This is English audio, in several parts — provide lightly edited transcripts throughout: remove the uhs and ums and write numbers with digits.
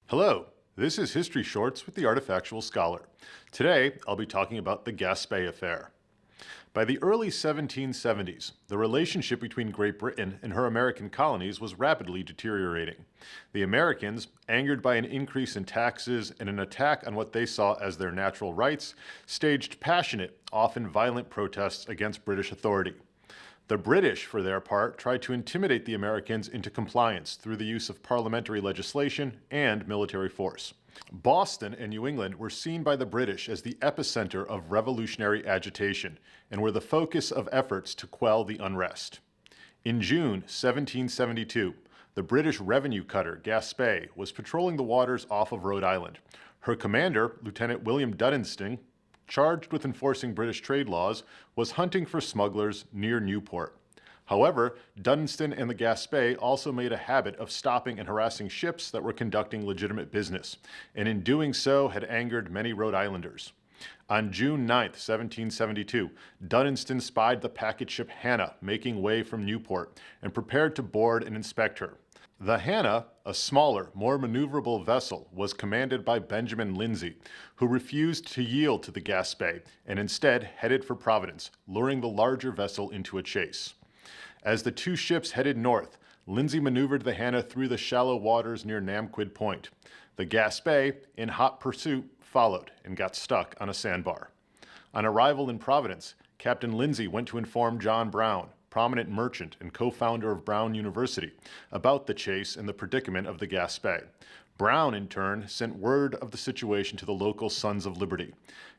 Hello, this is History Shorts with the Artifactual Scholar. Today, I'll be talking about the Gaspee Affair. By the early 1770s, the relationship between Great Britain and her American colonies was rapidly deteriorating. The Americans, angered by an increase in taxes and an attack on what they saw as their natural rights, staged passionate, often violent protests against British authority. The British, for their part, tried to intimidate the Americans into compliance through the use of parliamentary legislation and military force. Boston and New England were seen by the British as the epicenter of revolutionary agitation and were the focus of efforts to quell the unrest. In June 1772, the British revenue cutter Gaspee was patrolling the waters off of Rhode Island. Her commander, Lieutenant William Dudinston, charged with enforcing British trade laws, was hunting for smugglers near Newport. However, Dudinston and the Gaspee also made a habit of stopping and harassing ships that were conducting legitimate business, and in doing so had angered many Rhode Islanders. On June 9, 1772, Dudinston spied the packet ship Hannah making way from Newport and prepared to board and inspect her. The Hannah, a smaller, more maneuverable vessel, was commanded by Benjamin Lindsay, who refused to yield to the Gaspee and instead headed for Providence, luring the larger vessel into a chase. As the two ships headed north, Lindsay maneuvered the Hannah through the shallow waters near Namquid Point. The Gaspee, in hot pursuit, followed and got stuck on a sandbar. On arrival in Providence, Captain Lindsay went to inform John Brown, prominent merchant and co-founder of Brown University, about the chase and the predicament of the Gaspee. Brown, in turn, sent word of the situation to the local Sons of Liberty.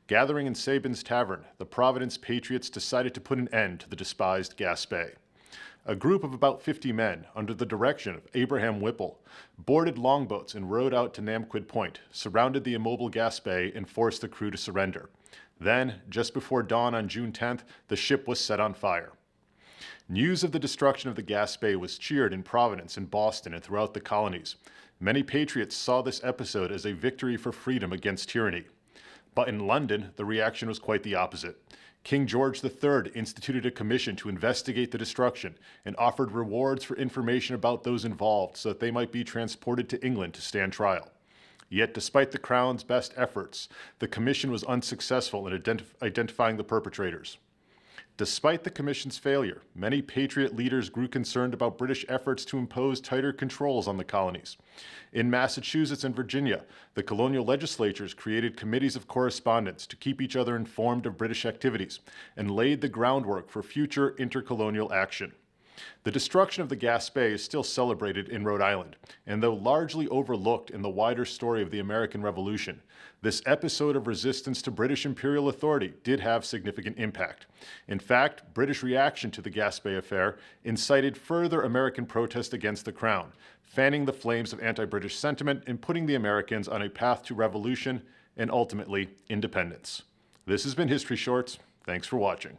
Gathering in Sabin's Tavern, the Providence Patriots decided to put an end to the despised Gaspee. A group of about 50 men, under the direction of Abraham Whipple, boarded longboats and rowed out to Namquid Point, surrounded the immobile Gaspee, and forced the crew to surrender. Then, just before dawn on June 10th, the ship was set on fire. News of the destruction of the Gaspee was cheered in Providence and Boston and throughout the colonies. Many patriots saw this episode as a victory for freedom against tyranny. But in London, the reaction was quite the opposite. King George III instituted a commission to investigate the destruction and offered rewards for information about those involved so that they might be transported to England to stand trial. Yet, despite the Crown's best efforts, the commission was unsuccessful in identifying the perpetrators. Despite the commission's failure, many patriot leaders grew concerned about British efforts to impose tighter controls on the colonies. In Massachusetts and Virginia, the colonial legislatures created committees of correspondence to keep each other informed of British activities and laid the groundwork for future intercolonial action. The destruction of the Gaspee is still celebrated in Rhode Island, and though largely overlooked in the wider story of the American Revolution, this episode of resistance to British imperial authority did have significant impact. In fact, British reaction to the Gaspee Affair incited further American protest against the Crown, fanning the flames of anti-British sentiment and putting the Americans on a path to revolution and ultimately independence. This has been History Shorts. Thanks for watching.